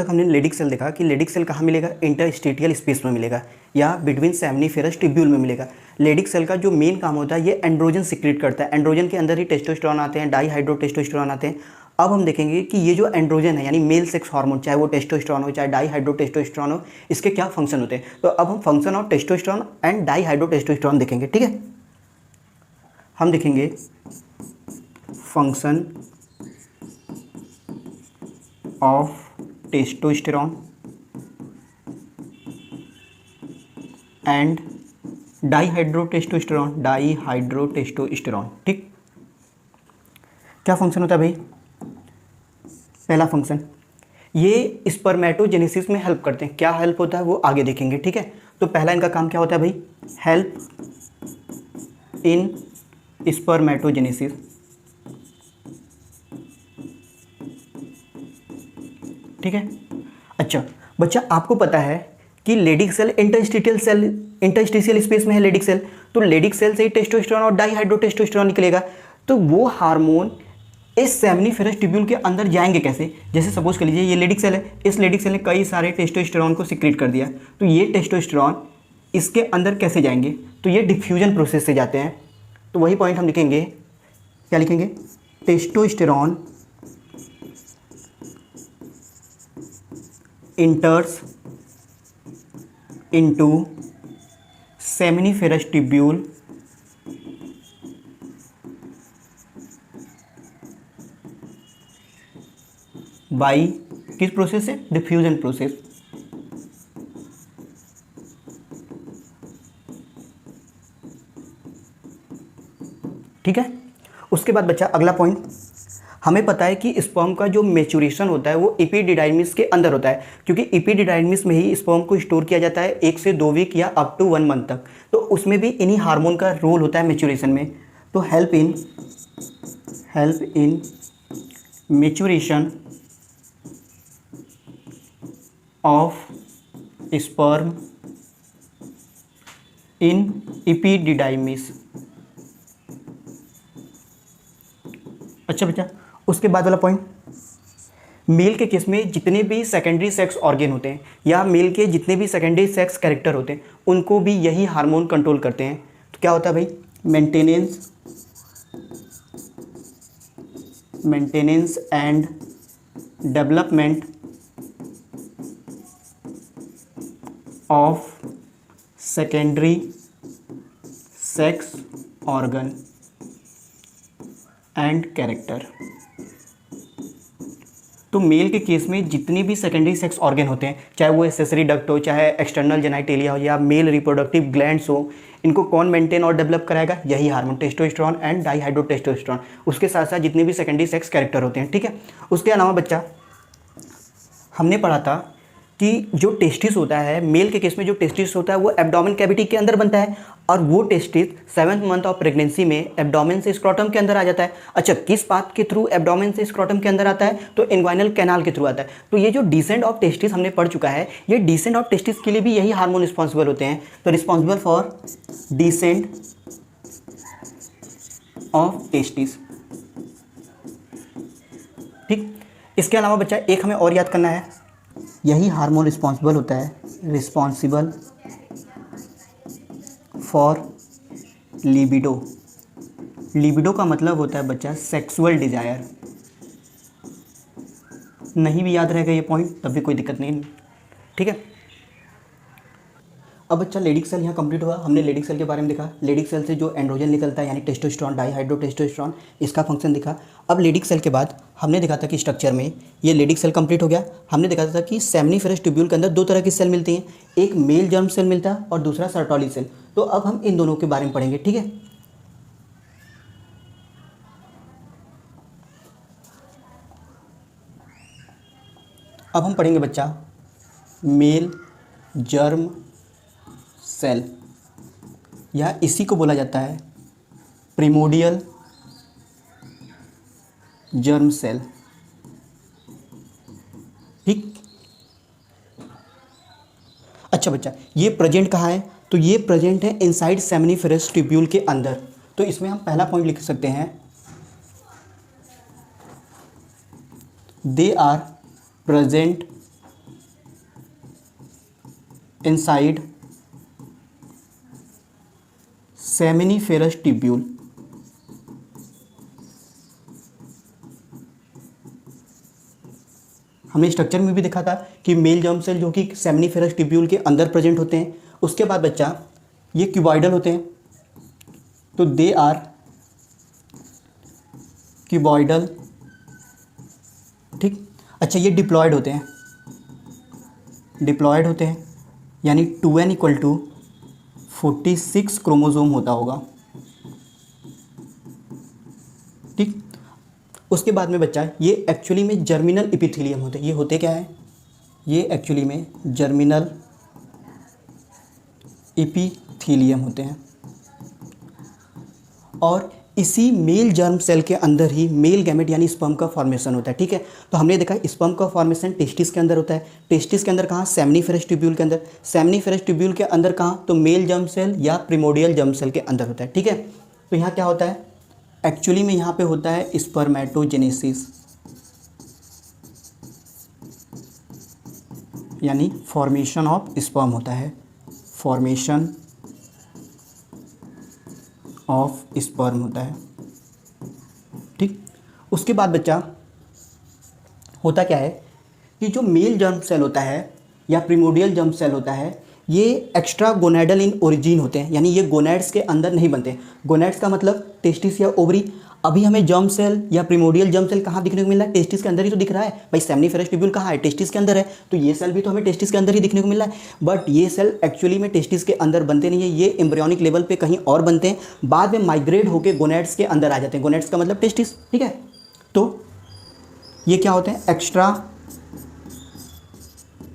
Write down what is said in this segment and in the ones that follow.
तक हमने Leydig cell देखा कि लेडिक सेल कहाँ मिलेगा, इंटरस्टेटियल स्पेस में मिलेगा या बिटवीन सेमिनिफेरस ट्यूब्यूल में मिलेगा। लेडिक सेल का जो मेन काम होता है ये एंड्रोजन सिक्रेट करता है, एंड्रोजन के अंदर ही टेस्टोस्टेरोन आते हैं, डाईहाइड्रोटेस्टोस्टेरोन आते हैं। अब हम देखेंगे कि ये जो एंड्रोजन है यानी मेल सेक्स हार्मोन, चाहे वो टेस्टोस्टेरोन हो चाहे डाईहाइड्रोटेस्टोस्टेरोन हो, इसके क्या फंक्शन होते हैं। तो अब हम function of testosterone and dihydrotestosterone देखेंगे। ठीक है, हम देखेंगे function of testosterone and dihydrotestosterone, ठीक। क्या फंक्शन होता है भाई, पहला फंक्शन ये स्पर्मेटोजेनेसिस में हेल्प करते हैं। क्या हेल्प होता है वो आगे देखेंगे। ठीक है, तो पहला इनका काम क्या होता है भाई, हेल्प इन स्पर्मेटोजेनेसिस। ठीक है, अच्छा बच्चा आपको पता है कि लेडिक सेल इंटरस्टिशियल स्पेस में है लेडिक सेल, तो लेडिक सेल से ही टेस्टोस्टेरोन और डाईहाइड्रोटेस्टोस्टेरोन निकलेगा। तो वो हार्मोन इस सेमिनिफेरस ट्यूब्यूल के अंदर जाएंगे कैसे। जैसे सपोज कर लीजिए ये लेडिक सेल है, इस लेडिक सेल ने कई सारे टेस्टोस्टेरोन को सिक्रेट कर दिया, तो ये टेस्टोस्टेरोन इसके अंदर कैसे जाएंगे, तो ये डिफ्यूजन प्रोसेस से जाते हैं। तो वही पॉइंट हम लिखेंगे, क्या लिखेंगे, testosterone इंटर्स into seminiferous tubule by किस प्रोसेस से, डिफ्यूजन प्रोसेस। ठीक है, उसके बाद बच्चा अगला पॉइंट, हमें पता है कि स्पर्म का जो मैच्योरेशन होता है वो एपिडिडाइमिस के अंदर होता है, क्योंकि एपिडिडाइमिस में ही स्पर्म को स्टोर किया जाता है 1 से 2 वीक या अप टू 1 मंथ तक। तो उसमें भी इन्हीं हार्मोन का रोल होता है मैच्योरेशन में। तो help in maturation of sperm in epididymis. अच्छा बच्चा, उसके बाद वाला पॉइंट, मेल के केस में जितने भी सेकेंडरी सेक्स ऑर्गन होते हैं या मेल के जितने भी सेकेंडरी सेक्स कैरेक्टर होते हैं उनको भी यही हार्मोन कंट्रोल करते हैं। तो क्या होता है भाई, maintenance and development of secondary sex organ and character. तो मेल के केस में जितने भी सेकेंडरी सेक्स ऑर्गन होते हैं, चाहे वो एक्सेसरी डक्ट हो, चाहे एक्सटर्नल जेनाइटेलिया हो या मेल रिप्रोडक्टिव ग्लैंड्स हो, इनको कौन मेंटेन और डेवलप कराएगा, यही हार्मोन टेस्टोस्टेरोन एंड डाईहाइड्रोटेस्टोस्टेरोन। उसके साथ साथ जितने भी सेकेंडरी सेक्स कैरेक्टर होते हैं। ठीक है, उसके अलावा बच्चा हमने पढ़ा था कि जो टेस्टिस होता है, मेल के केस में जो टेस्टिस होता है वो एब्डोमेन कैविटी के अंदर बनता है, और वो testis 7th month of pregnancy में एब्डोमेन से स्क्रोटम के अंदर आ जाता है। अच्छा, किस पाथ के थ्रू एब्डोमेन से स्क्रोटम के अंदर आता है, तो इन्ग्वाइनल कैनाल के थ्रू आता है। तो ये जो डिसेंट ऑफ टेस्टिस हमने पढ़ चुका है, ये डिसेंट ऑफ टेस्टिस के लिए भी यही हार्मोन रिस्पॉन्सिबल होते हैं। तो responsible for descent of testis. ठीक, इसके अलावा बच्चा एक हमें और याद करना है, यही हार्मोन रिस्पॉन्सिबल होता है, रिस्पॉन्सिबल फॉर लिबिडो। लिबिडो का मतलब होता है बच्चा सेक्सुअल डिजायर। नहीं भी याद रहेगा ये पॉइंट तब भी कोई दिक्कत नहीं। ठीक है, अब बच्चा लेडिक सेल यहाँ कंप्लीट हुआ। हमने लेडिक सेल के बारे में देखा, लेडिक सेल से जो एंड्रोजन निकलता है यानी टेस्टोस्टेरोन, डाईहाइड्रोटेस्टोस्टेरोन, इसका फंक्शन दिखा। अब लेडिक सेल के बाद हमने देखा था कि स्ट्रक्चर में ये लेडिक सेल कंप्लीट हो गया। हमने देखा था कि सेमिनिफेरस ट्यूब्यूल के अंदर 2 तरह की सेल मिलती हैं, एक मेल जर्म सेल मिलता है और दूसरा सर्टोली सेल। तो अब हम इन दोनों के बारे में पढ़ेंगे। ठीक है, अब हम पढ़ेंगे बच्चा मेल जर्म सेल, या इसी को बोला जाता है प्रिमोडियल जर्म सेल। ठीक, अच्छा बच्चा ये प्रेजेंट कहाँ है, तो ये प्रेजेंट है इनसाइड सेमिनिफेरस ट्यूब्यूल के अंदर। तो इसमें हम पहला पॉइंट लिख सकते हैं, they are present inside seminiferous tubule. हमने स्ट्रक्चर में भी देखा था कि मेल जर्म सेल जो कि सेमिनिफेरस ट्यूब्यूल के अंदर प्रेजेंट होते हैं। उसके बाद बच्चा ये क्यूबॉइडल होते हैं, तो दे आर क्यूबॉइडल, ठीक। अच्छा, ये डिप्लॉयड होते हैं, डिप्लॉयड होते हैं, यानी 2n इक्वल टू 46 क्रोमोसोम होता होगा, ठीक। उसके बाद में बच्चा ये एक्चुअली में जर्मिनल एपिथेलियम होते हैं। ये होते क्या है? ये एक्चुअली में जर्मिनल एपिथेलियम होते हैं, और इसी मेल जर्म सेल के अंदर ही मेल गैमेट यानी स्पर्म का फॉर्मेशन होता है, ठीक है। तो हमने देखा स्पर्म का फॉर्मेशन टेस्टिस के अंदर होता है। टेस्टिस के अंदर कहाँ? सेमिनिफेरस ट्यूब्यूल के अंदर। सेमिनिफेरस ट्यूब्यूल के अंदर कहाँ? तो मेल जर्म सेल या प्रिमोडियल जर्म सेल के अंदर होता है, ठीक है। तो यहाँ क्या होता है? एक्चुअली में यहाँ पे होता है स्पर्मेटोजेनेसिस, यानी फॉर्मेशन ऑफ स्पर्म होता है, फॉर्मेशन ऑफ स्पर्म होता है, ठीक। उसके बाद बच्चा होता क्या है कि जो मेल जर्म सेल होता है या प्रिमोडियल जर्म सेल होता है, ये एक्स्ट्रा गोनेडल इन ओरिजिन होते हैं, यानी ये गोनेड्स के अंदर नहीं बनते। गोनेड्स का मतलब टेस्टिस या ओवरी। अभी हमें जर्म सेल या प्रिमोडियल जर्म सेल कहाँ दिखने को मिल रहा है? टेस्टिस के अंदर ही तो दिख रहा है भाई। सेमिनिफेरस ट्यूब्यूल कहाँ है? टेस्टिस के अंदर है, तो ये सेल भी तो हमें टेस्टिस के अंदर ही दिखने को मिल रहा है। बट ये सेल एक्चुअली में टेस्टिस के अंदर बनते नहीं है, ये एम्ब्रियोनिक लेवल पे कहीं और बनते हैं, बाद में माइग्रेट होकर गोनेड्स के अंदर आ जाते हैं। गोनेड्स का मतलब टेस्टिस, ठीक है। तो ये क्या होते हैं? Extra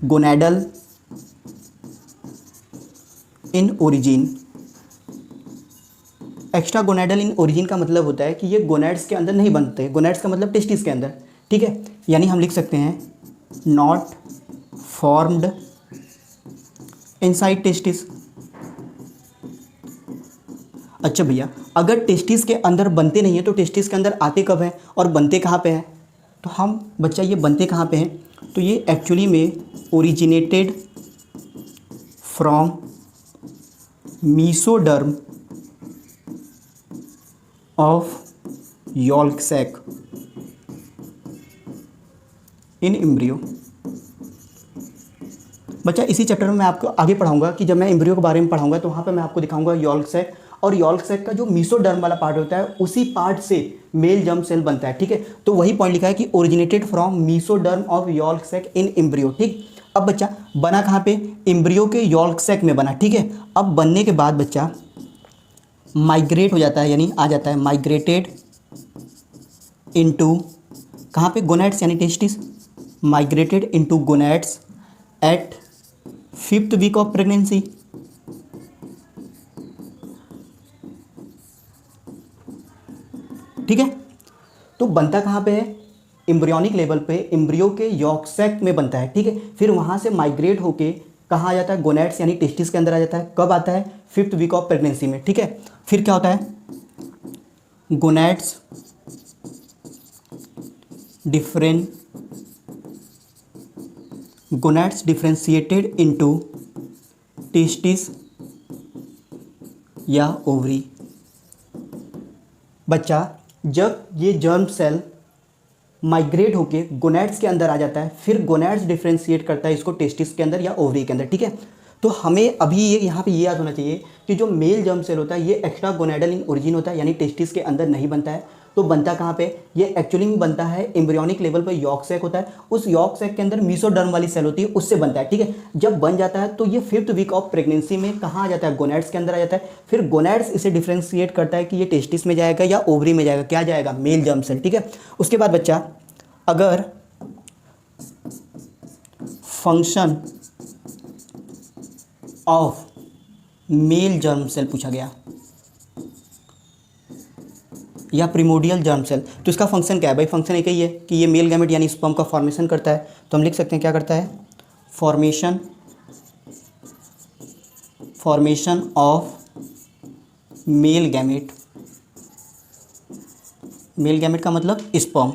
gonadal in origin. Extra gonadal in origin का मतलब होता है कि ये गोनेड्स के अंदर नहीं बनते। गोनेड्स का मतलब टेस्टिस के अंदर, ठीक है। यानी हम लिख सकते हैं नॉट फॉर्म्ड इनसाइड टेस्टिस। अच्छा भैया, अगर टेस्टिस के अंदर बनते नहीं है तो टेस्टिस के अंदर आते कब हैं और बनते कहाँ पे हैं? तो हम बच्चा ये बनते कहाँ पे हैं? तो ये एक्चुअली में originated from mesoderm of yolk sac in embryo. बच्चा इसी चैप्टर में मैं आपको आगे पढ़ाऊंगा कि जब मैं एम्ब्रियो के बारे में पढ़ाऊंगा तो वहाँ पे मैं आपको दिखाऊंगा यॉल्क सैक, और यॉल्क सैक का जो मीसोडर्म वाला पार्ट होता है उसी पार्ट से मेल जर्म सेल बनता है, ठीक है। तो वही पॉइंट लिखा है कि originated from mesoderm of yolk sac in embryo, ठीक। अब बच्चा बना कहाँ पे? एम्ब्रियो के यॉल्क सैक में बना, ठीक है। अब बनने के बाद बच्चा माइग्रेट हो जाता है, यानी आ जाता है माइग्रेटेड इनटू कहाँ पे? गोनेड्स यानी टेस्टिस। Migrated into gonads at 5th week of pregnancy, ठीक है। तो बनता कहाँ पे है? एम्ब्रियोनिक लेवल पे एम्ब्रियो के यॉल्क सैक में बनता है, ठीक है। फिर वहाँ से माइग्रेट होके कहाँ आ जाता है? गोनेड्स यानी टेस्टिस के अंदर आ जाता है। कब आता है? 5th वीक ऑफ प्रेगनेंसी में, ठीक है। फिर क्या होता है? गोनेड्स डिफरेंशिएटेड इनटू टेस्टिस या ओवरी। बच्चा जब ये जर्म सेल माइग्रेट होके गोनेड्स के अंदर आ जाता है, फिर गोनेड्स डिफरेंशिएट करता है इसको टेस्टिस के अंदर या ओवरी के अंदर, ठीक है। तो हमें अभी ये यहाँ पे ये याद होना चाहिए कि जो मेल जर्म सेल होता है ये एक्स्ट्रा गोनेडल इन ओरिजिन होता है, यानी टेस्टिस के अंदर नहीं बनता है। तो बनता कहाँ पे? ये एक्चुअली में बनता है एम्ब्रियोनिक लेवल पर यॉल्क सैक होता है, उस यॉल्क सैक के अंदर मीसोडर्म वाली सेल होती है, उससे बनता है, ठीक है। जब बन जाता है तो ये 5th वीक ऑफ प्रेगनेंसी में कहाँ आ जाता है? गोनेड्स के अंदर आ जाता है। फिर गोनेड्स इसे डिफ्रेंशिएट करता है कि ये टेस्टिस में जाएगा या ओवरी में जाएगा। क्या जाएगा? मेल जर्म सेल, ठीक है। उसके बाद बच्चा अगर function of male germ cell पूछा गया या प्रिमोडियल जर्म सेल, तो इसका फंक्शन क्या है भाई? फंक्शन एक ही है कि ये मेल गैमेट यानी स्पर्म का फॉर्मेशन करता है। तो हम लिख सकते हैं क्या करता है? Formation of male gamete. Male gamete का मतलब स्पर्म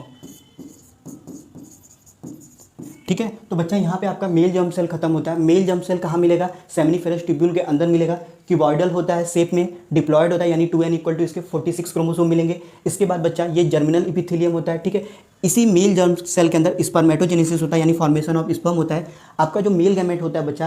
ठीक है। तो बच्चा यहाँ पे आपका मेल जर्म सेल खत्म होता है। मेल जर्म सेल कहाँ मिलेगा? सेमिनिफेरस ट्यूब्यूल के अंदर मिलेगा। क्यूबॉइडल होता है शेप में, डिप्लॉयड होता है, यानी 2n इक्वल टू इसके 46 क्रोमोसोम मिलेंगे। इसके बाद बच्चा ये जर्मिनल इपिथेलियम होता है। ठीक है, इसी मेल जर्म सेल के अंदर स्पर्मेटोजेनेसिस होता है, यानी फॉर्मेशन ऑफ स्पर्म होता है। आपका जो मेल गैमेट होता है बच्चा,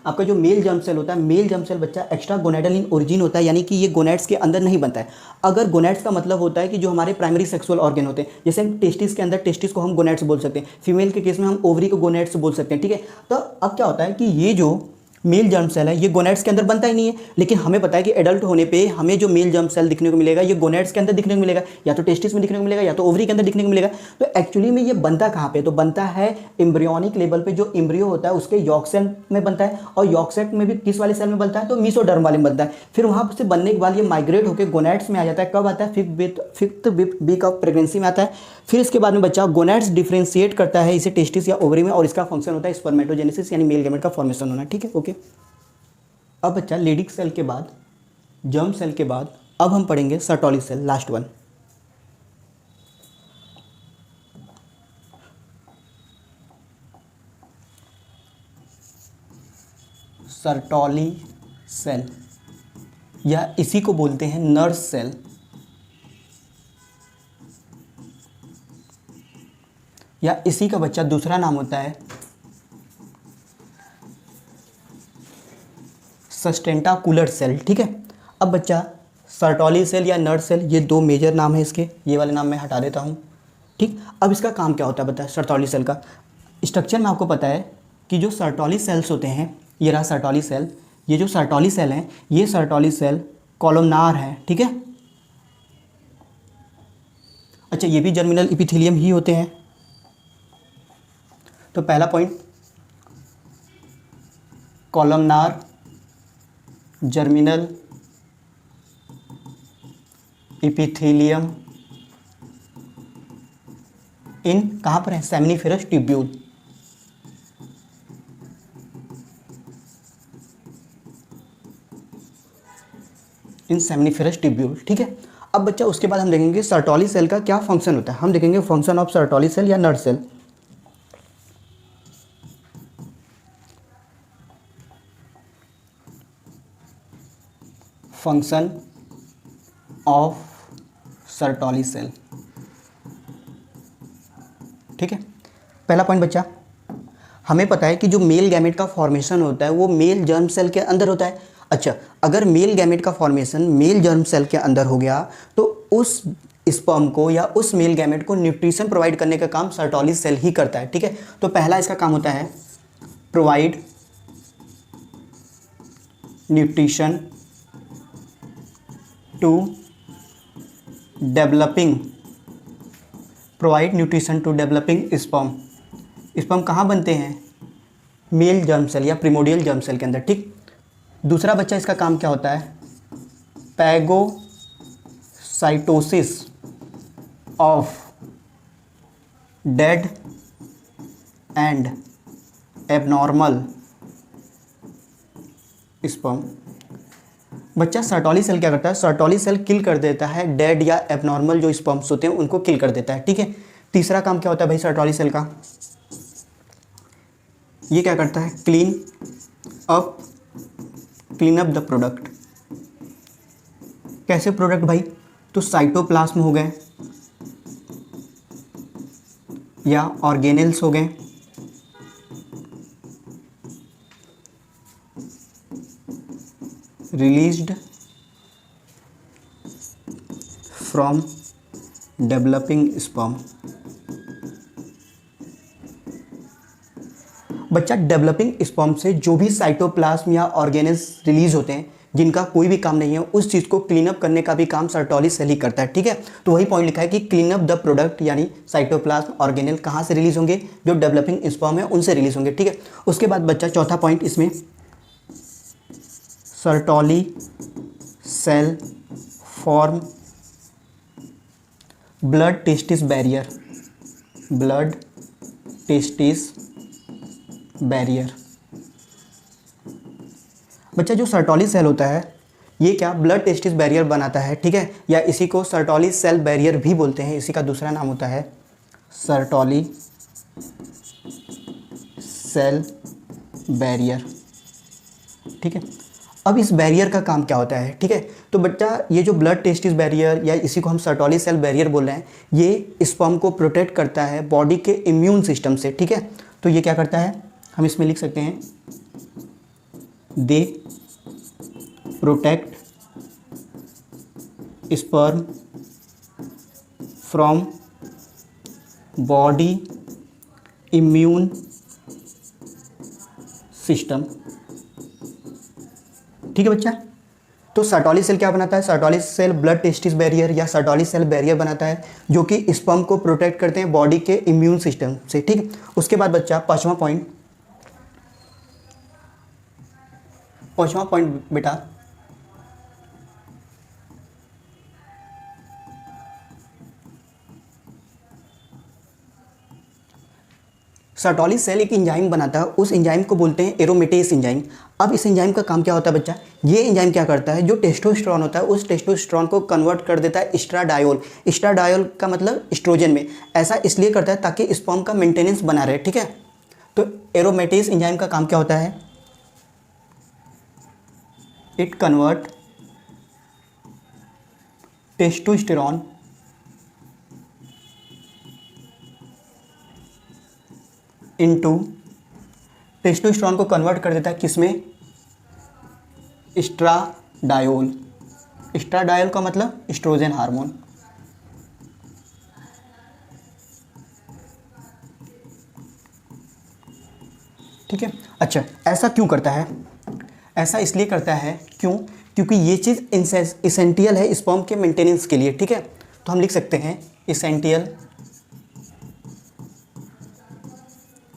आपका जो मेल जर्म सेल होता है, मेल जर्म सेल बच्चा एक्स्ट्रा गोनेडल इन ओरिजिन होता है, यानी कि ये गोनेड्स के अंदर नहीं बनता है। अगर गोनेड्स का मतलब होता है कि जो हमारे प्राइमरी सेक्सुअल ऑर्गन होते हैं, जैसे टेस्टिस के अंदर टेस्टिस को हम गोनेड्स बोल सकते हैं, फीमेल के केस में हम ओवरी को गोनेड्स बोल सकते हैं। ठीक है, तो अब क्या होता है कि ये जो मेल जर्म सेल है ये गोनेड्स के अंदर बनता ही नहीं है, लेकिन हमें पता है कि एडल्ट होने पे हमें जो मेल जर्म सेल दिखने को मिलेगा ये गोनेड्स के अंदर दिखने को मिलेगा, या तो टेस्टिस में दिखने को मिलेगा या तो ओवरी के अंदर दिखने को मिलेगा। तो एक्चुअली में ये बनता कहाँ पे? तो बनता है एम्ब्रियोनिक लेवल पे, जो एम्ब्रियो होता है उसके यॉर्क सेल में बनता है, और यॉर्क सेल में भी किस वाले सेल में बनता है? तो मीसोडर्म वाले में बनता है। फिर वहाँ से बनने के बाद ये माइग्रेट होकर गोनेड्स में आ जाता है। कब आता है? फिफ्थ वीक ऑफ प्रेगनेंसी में आता है। फिर इसके बाद में बच्चा गोनेड्स डिफरेंशिएट करता है इसे टेस्टिस या ओवरी में, और इसका फंक्शन होता है स्पर्मेटोजेनेसिस, यानी मेल गैमेट का फॉर्मेशन होना। ठीक है, ओके। अब बच्चा लेडिक सेल के बाद, जर्म सेल के बाद अब हम पढ़ेंगे Sertoli cell, last one. Sertoli cell, या इसी को बोलते हैं नर्स सेल, या इसी का बच्चा दूसरा नाम होता है सस्टेंटाकुलर सेल। ठीक है, अब बच्चा सर्टोली सेल या नर्स सेल, ये दो मेजर नाम है इसके, ये वाले नाम मैं हटा देता हूँ। ठीक, अब इसका काम क्या होता है बताए? सर्टोली सेल का स्ट्रक्चर में आपको पता है कि जो सर्टोली सेल्स होते हैं, ये रहा सर्टोली सेल, ये जो सर्टोली सेल हैं, ये सर्टोली सेल कॉलमनार है। ठीक है, अच्छा ये भी जर्मिनल इपिथेलियम ही होते हैं। तो पहला पॉइंट, कॉलमनार जर्मिनल इपिथेलियम इन कहाँ पर है? Seminiferous tubule. In seminiferous tubule. ठीक है, अब बच्चा उसके बाद हम देखेंगे सर्टोली सेल का क्या फंक्शन होता है। हम देखेंगे फंक्शन ऑफ सर्टोली सेल या nurse cell. Function of Sertoli cell. ठीक है, पहला पॉइंट बच्चा, हमें पता है कि जो मेल गैमेट का फॉर्मेशन होता है वो मेल जर्म सेल के अंदर होता है। अच्छा, अगर मेल गैमेट का फॉर्मेशन मेल जर्म सेल के अंदर हो गया तो उस स्पर्म को या उस मेल गैमेट को न्यूट्रिशन प्रोवाइड करने का काम सर्टोली सेल ही करता है। ठीक है, तो पहला इसका काम होता है provide nutrition to developing, provide nutrition to developing sperm. Sperm कहाँ बनते हैं? मेल जर्म सेल या प्रिमोडियल जर्म सेल के अंदर। ठीक, दूसरा बच्चा इसका काम क्या होता है? Phagocytosis of dead and abnormal sperm. बच्चा सर्टोली सेल क्या करता है? सर्टोली सेल किल कर देता है डेड या एबनॉर्मल जो स्पर्म्स होते हैं उनको किल कर देता है। ठीक है, तीसरा काम क्या होता है भाई सर्टोली सेल का? ये क्या करता है? Clean up the product. कैसे प्रोडक्ट भाई? तो साइटोप्लाज्म हो गए या ऑर्गेनेल्स हो गए, रिलीज्ड फ्रॉम डेवलपिंग स्पर्म। बच्चा डेवलपिंग स्पर्म से जो भी साइटोप्लाज्म या ऑर्गेनेल्स रिलीज होते हैं जिनका कोई भी काम नहीं है, उस चीज़ को क्लीन अप करने का भी काम सर्टोली सेल ही करता है। ठीक है, तो वही पॉइंट लिखा है कि क्लीन अप द प्रोडक्ट, यानी साइटोप्लाज्म ऑर्गेनेल कहाँ से रिलीज होंगे? जो डेवलपिंग स्पर्म है उनसे रिलीज होंगे। ठीक है, उसके बाद बच्चा चौथा पॉइंट इसमें, Sertoli cell form blood testis barrier, blood testis barrier. बच्चा जो सर्टोली सेल होता है ये क्या ब्लड टेस्टिस बैरियर बनाता है। ठीक है, या इसी को सर्टोली सेल बैरियर भी बोलते हैं, इसी का दूसरा नाम होता है सर्टोली सेल बैरियर। ठीक है, अब इस बैरियर का काम क्या होता है? ठीक है, तो बच्चा ये जो ब्लड टेस्टिस बैरियर या इसी को हम सर्टोली सेल बैरियर बोल रहे हैं, ये स्पर्म को प्रोटेक्ट करता है बॉडी के इम्यून सिस्टम से। ठीक है, तो ये क्या करता है, हम इसमें लिख सकते हैं they protect sperm from body immune system. ठीक है बच्चा, तो सर्टोली सेल क्या बनाता है? Sertoli cell blood testis barrier या सर्टोली सेल बैरियर बनाता है जो कि स्पर्म को प्रोटेक्ट करते हैं बॉडी के इम्यून सिस्टम से। ठीक, उसके बाद बच्चा पांचवा पॉइंट बेटा, सर्टोली सेल एक एंजाइम बनाता है, उस एंजाइम को बोलते हैं एरोमेटेस एंजाइम। अब इस एंजाइम का काम क्या होता है बच्चा? ये एंजाइम क्या करता है, जो टेस्टोस्टेरोन होता है उस टेस्टोस्टेरोन को कन्वर्ट कर देता है एस्ट्राडायोल। एस्ट्राडायोल का मतलब एस्ट्रोजन में। ऐसा इसलिए करता है ताकि स्पर्म का मेंटेनेंस बना रहे। ठीक है, तो एरोमेटेस एंजाइम का काम क्या होता है? It convert testosterone into, testosterone को कन्वर्ट कर देता है किसमें? एस्ट्राडायोल। एस्ट्राडायोल का मतलब एस्ट्रोजन हार्मोन। ठीक है, अच्छा ऐसा क्यों करता है? ऐसा इसलिए करता है क्योंकि ये चीज़ इसेंटियल है स्पर्म के मेंटेनेंस के लिए। ठीक है, तो हम लिख सकते हैं इसेंटियल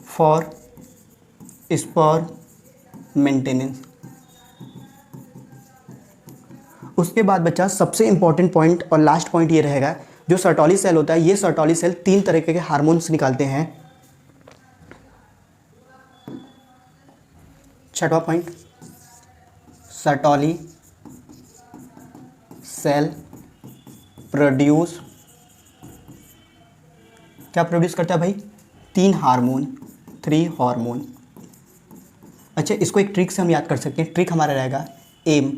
फॉर स्पर्म मेंटेनेंस। उसके बाद बच्चा सबसे इंपॉर्टेंट पॉइंट और लास्ट पॉइंट ये रहेगा, जो सर्टोली सेल होता है, ये सर्टोली सेल 3 तरह के हार्मोन्स निकालते हैं। छठवां पॉइंट, सर्टोली सेल प्रोड्यूस, क्या प्रोड्यूस करता है भाई? 3 हार्मोन, 3 हार्मोन। अच्छा, इसको एक ट्रिक से हम याद कर सकते हैं। ट्रिक हमारा रहेगा एम।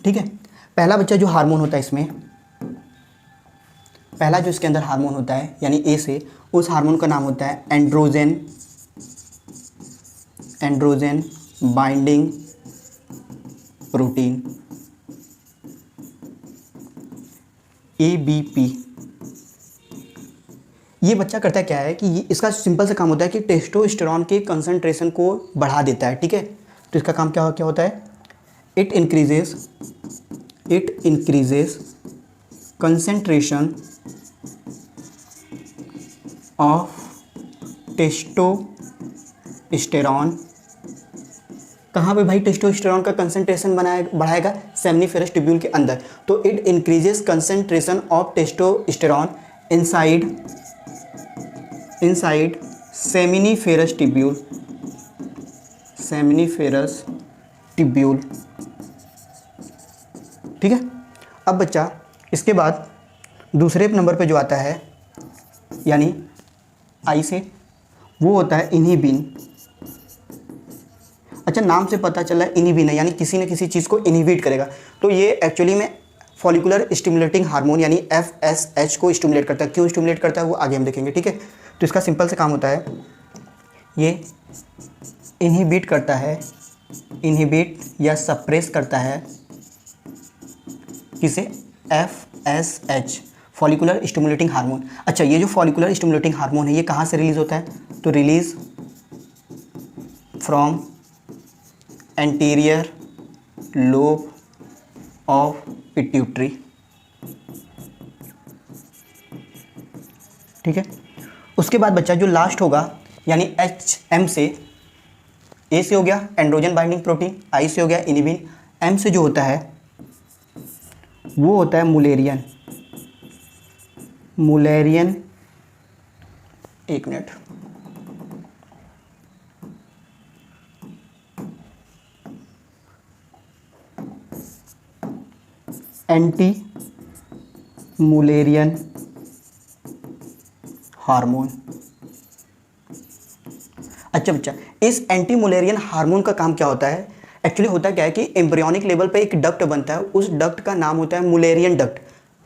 ठीक है, पहला बच्चा जो हार्मोन होता है इसमें, पहला जो इसके अंदर हार्मोन होता है यानी ए से, उस हार्मोन का नाम होता है एंड्रोजन बाइंडिंग प्रोटीन, ABP। ये बच्चा करता क्या है कि इसका सिंपल सा काम होता है कि टेस्टोस्टेरोन के कंसंट्रेशन को बढ़ा देता है। ठीक है, तो इसका काम क्या होता है? It increases concentration of testosterone. कहाँ पे भाई टेस्टोस्टेरोन का कंसंट्रेशन बढ़ाएगा? सेमिनिफेरस ट्यूब्यूल के अंदर। तो it increases concentration of testosterone inside seminiferous tubule. ठीक है, अब बच्चा इसके बाद दूसरे नंबर पे जो आता है यानी आई से, वो होता है इनहिबिन। अच्छा, नाम से पता चला इनहिबिन है, यानी किसी न किसी चीज़ को इनहिबिट करेगा। तो ये एक्चुअली में फॉलिकुलर स्टिमुलेटिंग हार्मोन यानी FSH को स्टिमुलेट करता है। क्यों स्टिमुलेट करता है वो आगे हम देखेंगे। ठीक है, तो इसका सिंपल से काम होता है, ये इनहिबिट करता है, इनहिबिट या सप्रेस करता है किसे? FSH, follicular stimulating hormone. अच्छा, ये जो फॉलिकुलर स्टिमुलेटिंग हार्मोन है ये कहाँ से रिलीज होता है? तो release from anterior lobe of pituitary. ठीक है, उसके बाद बच्चा जो लास्ट होगा यानी HM से, A से हो गया एंड्रोजन बाइंडिंग प्रोटीन, I से हो गया इनहिबिन, M से जो होता है वो होता है मुलेरियन। एक मिनट, एंटी मुलेरियन हार्मोन। अच्छा बच्चा, इस एंटी मुलेरियन हार्मोन का काम क्या होता है? एक्चुअली होता क्या है कि एम्ब्रियोनिक लेवल पे एक डक्ट बनता है, उस डक्ट का नाम होता है मुलेरियन डक्ट।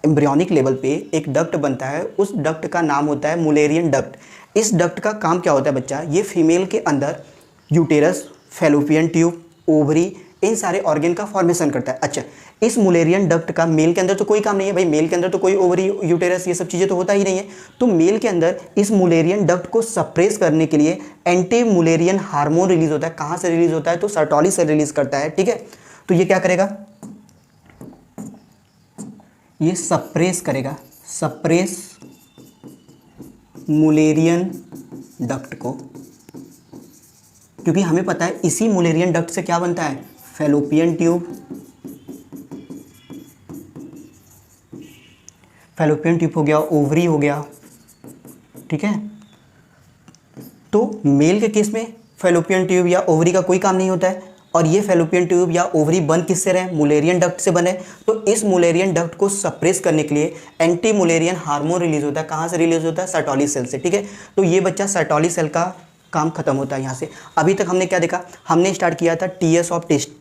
एम्ब्रियोनिक लेवल पे एक डक्ट बनता है, उस डक्ट का नाम होता है मुलेरियन डक्ट। इस डक्ट का काम क्या होता है बच्चा? ये फीमेल के अंदर यूटेरस, फैलोपियन ट्यूब, ओवरी, इन सारे ऑर्गन का फॉर्मेशन करता है। अच्छा, इस मुलेरियन डक्ट का मेल के अंदर तो कोई काम नहीं है भाई, मेल के अंदर तो कोई ओवरी, यूटेरस, ये सब चीज़ें तो होता ही नहीं है। तो मेल के अंदर इस मुलेरियन डक्ट को सप्रेस करने के लिए एंटी मुलेरियन हार्मोन रिलीज होता है। कहाँ से रिलीज होता है? तो सर्टोली से रिलीज करता है, ठीक है। तो ये क्या करेगा? ये सप्रेस करेगा, सप्रेस मुलेरियन डक्ट को, क्योंकि हमें पता है इसी मुलेरियन डक्ट से क्या बनता है? फैलोपियन ट्यूब, फैलोपियन ट्यूब हो गया, ओवरी हो गया, ठीक है। तो मेल के केस में फैलोपियन ट्यूब या ओवरी का कोई काम नहीं होता है, और ये फैलोपियन ट्यूब या ओवरी बन किससे रहे? मुलेरियन डक्ट से बने। तो इस मुलेरियन डक्ट को सप्रेस करने के लिए एंटी मुलेरियन हार्मोन रिलीज होता है। कहाँ से रिलीज होता है? सर्टोली सेल से, ठीक है। तो ये बच्चा सर्टोली सेल का काम खत्म होता है यहाँ से। अभी तक हमने क्या देखा? हमने स्टार्ट किया था TS of testis.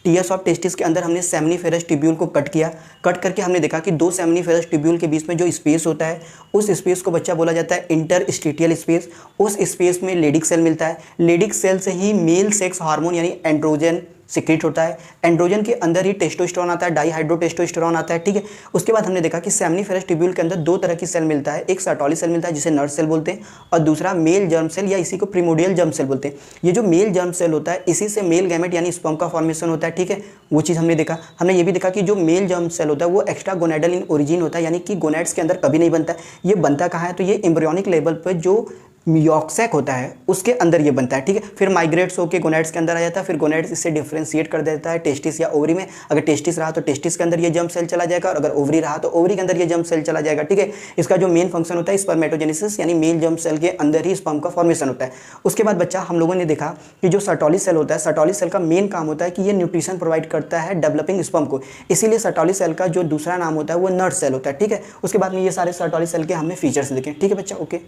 TS of testis के अंदर हमने सेमिनिफेरस ट्यूब्यूल को कट किया। कट करके हमने देखा कि दो सेमिनिफेरस ट्यूब्यूल के बीच में जो स्पेस होता है, उस स्पेस को बच्चा बोला जाता है इंटरस्टिटियल स्पेस। उस स्पेस में लेडिक सेल मिलता है। लेडिक सेल से ही मेल सेक्स हार्मोन यानी एंड्रोजन सिक्रीट होता है। एंड्रोजन के अंदर ही टेस्टोस्टेरोन आता है, डाईहाइड्रोटेस्टोस्टेरोन आता है, ठीक है। उसके बाद हमने देखा कि सेमिनिफेरस ट्यूब्यूल के अंदर दो तरह की सेल मिलता है। एक सर्टोली सेल मिलता है जिसे नर्व सेल बोलते हैं, और दूसरा मेल जर्म सेल या इसी को प्रिमोडियल जर्म सेल बोलते हैं। ये जो मेल जर्म सेल होता है, इसी से मेल गैमेट यानी स्पर्म का फॉर्मेशन होता है, ठीक है। वो चीज़ हमने देखा। हमने ये भी देखा कि जो मेल जर्म सेल होता है वो एक्स्ट्रा गोनेडल इन ओरिजिन होता है, यानी कि गोनेड्स के अंदर कभी नहीं बनता। ये बनता कहाँ है? तो ये एम्ब्रियोनिक लेवल पर जो यॉक्सैक होता है उसके अंदर ये बनता है, ठीक है। फिर माइग्रेट्स होकर गोनेड्स के अंदर आ जाता है, फिर गोनेड्स इससे डिफ्रेंशिएट कर देता है टेस्टिस या ओवरी में। अगर टेस्टिस रहा तो टेस्टिस के अंदर ये जर्म सेल चला जाएगा, और अगर ओवरी रहा तो ओवरी के अंदर ये जर्म सेल चला जाएगा, ठीक है। इसका जो मेन फंक्शन होता है स्पर्मेटोजेनेसिस, यानी मेल जर्म सेल के अंदर ही स्पर्म का फॉर्मेशन होता है। उसके बाद बच्चा हम लोगों ने देखा कि जो सर्टोली सेल होता है, सर्टोली सेल का मेन काम होता है कि ये न्यूट्रिशन प्रोवाइड करता है डेवलपिंग स्पर्म को। इसीलिए सर्टोली सेल का जो दूसरा नाम होता है वो नर्व सेल होता है, ठीक है। उसके बाद में ये सारे सर्टोली सेल के हमने फीचर्स देखे, ठीक है बच्चा, ओके।